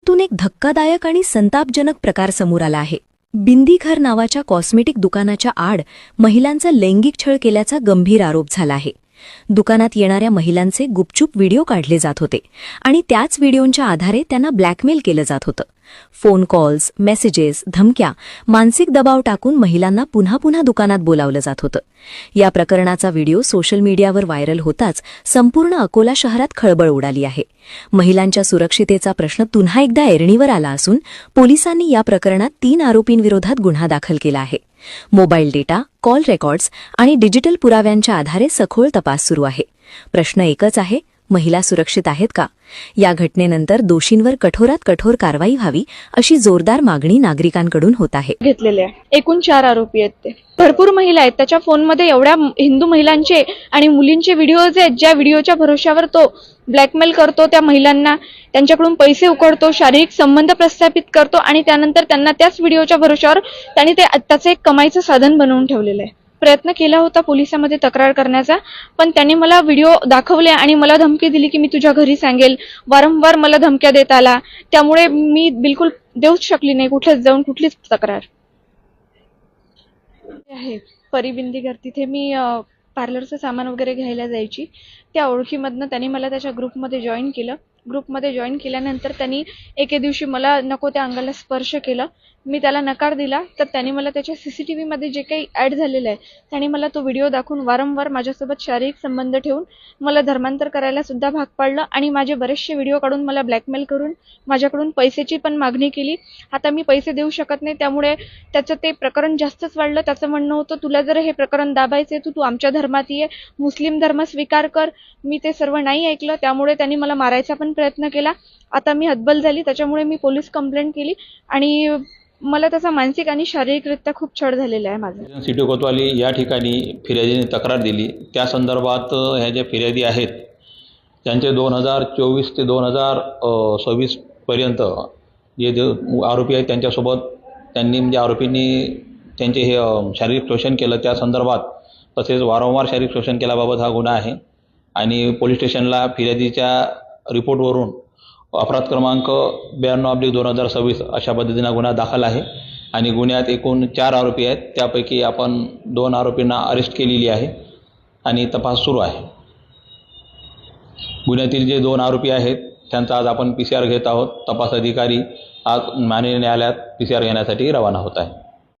तून एक धक्कादायक आणि संतापजनक प्रकार समोर आला आहे. बिंदीघर नावाच्या कॉस्मेटिक दुकानाच्या आड महिलांचा लैंगिक छळ केल्याचा गंभीर आरोप झाला आहे. दुकानात येणाऱ्या महिलांचे गुपचूप व्हिडिओ काढले जात होते आणि त्याच व्हिडिओंच्या आधारे त्यांना ब्लॅकमेल केलं जात होतं. फोन कॉल्स, मेसेजेस, धमक्या, मानसिक दबाव टाकून महिलांना पुन्हा पुन्हा दुकानात बोलावलं जात होतं. या प्रकरणाचा व्हिडिओ सोशल मीडियावर व्हायरल होताच संपूर्ण अकोला शहरात खळबळ उडाली आहे. महिलांच्या सुरक्षितेचा प्रश्न पुन्हा एकदा ऐरणीवर आला असून पोलिसांनी या प्रकरणात 3 आरोपींविरोधात गुन्हा दाखल केला आहे. मोबाईल डेटा, कॉल रेकॉर्ड्स आणि डिजिटल पुराव्यांच्या आधारे सखोल तपास सुरू आहे. प्रश्न एकच आहे, महिला सुरक्षित आहेत का? या घटनेनंतर दोषींवर कठोरात कठोर कारवाई व्हावी अशी जोरदार मागणी नागरिकांकडून होत आहे. घेतलेले आहे. एकूण 4 आरोपी आहेत. ते भरपूर महिला आहेत. त्याच्या फोनमध्ये एवढ्या हिंदू महिलांचे आणि मुलींचे व्हिडिओज आहेत, ज्या व्हिडिओच्या भरोश्यावर तो ब्लॅकमेल करतो त्या महिलांना, त्यांच्याकडून पैसे उकळतो, शारीरिक संबंध प्रस्थापित करतो आणि त्यानंतर त्यांना त्याच व्हिडिओच्या भरोश्यावर त्यांनी त्याचं एक कमाईचं साधन बनवून ठेवलेलं आहे. प्रयत्न केला होता पोलिसांमध्ये तक्रार करण्याचा, पण त्यांनी मला व्हिडिओ दाखवले आणि मला धमकी दिली की मी तुझ्या घरी सांगेल. वारंवार मला धमक्या देत आला. त्यामुळे मी बिलकुल देऊच शकली नाही कुठेच जाऊन कुठलीच तक्रार. आहे परिबिंदीघर, तिथे मी पार्लरचं सामान वगैरे घ्यायला जायची. त्या ओळखीमधनं त्यांनी मला त्याच्या ग्रुपमध्ये जॉईन केलं. ग्रुपमध्ये जॉईन केल्यानंतर त्यांनी एके दिवशी मला नको त्या अंगाला स्पर्श केला. मी त्याला नकार दिला तर त्यांनी मला त्याच्या CCTV मध्ये जे काही ॲड झालेलं आहे त्यांनी मला तो व्हिडिओ दाखवून वारंवार माझ्यासोबत शारीरिक संबंध ठेवून मला धर्मांतर करायला सुद्धा भाग पाडलं आणि माझे बरेचसे व्हिडिओ काढून मला ब्लॅकमेल करून माझ्याकडून पैशाची पण मागणी केली. आता मी पैसे देऊ शकत नाही, त्यामुळे त्याचं ते प्रकरण जास्तच वाढलं. त्याचं म्हणणं होतं, तुला जर हे प्रकरण दाबायचे तू आमच्या धर्मात ये, मुस्लिम धर्म स्वीकार कर. मी ते सर्व नाही ऐकलं, त्यामुळे त्यांनी मला मारायचा पण प्रयत्न केला. आता मी हतबल झाली, त्याच्यामुळे मी पोलीस कंप्लेंट केली आणि मला त्याचा मानसिक आणि शारीरिकरित्या खूप छळ झालेला आहे. माझा सिटी कोतवाली या ठिकाणी फिर्यादीने तक्रार दिली. त्या संदर्भात ह्या ज्या फिर्यादी आहेत त्यांचे 2024 ते 2026 पर्यंत जे आरोपी आहेत त्यांच्यासोबत त्यांनी म्हणजे आरोपींनी त्यांचे हे शारीरिक शोषण केलं त्या संदर्भात, तसेच वारंवार शारीरिक शोषण केल्याबाबत हा गुन्हा आहे आणि पोलीस स्टेशनला फिर्यादीच्या रिपोर्टवरून अपराध क्रमांक 92/2026 अशा पद्धतीने गुन्हा दाखल आहे आणि गुन्ह्यात एकूण 4 आरोपी आहेत. त्यापैकी आपण 2 आरोपींना अरेस्ट केलेली आहे आणि तपास सुरू आहे. गुन्ह्यातील जे 2 आरोपी आहेत त्यांचा आज आपण PCR घेत आहोत. तपास अधिकारी आज माननीय न्यायालयात PCR घेण्यासाठी रवाना होत आहे.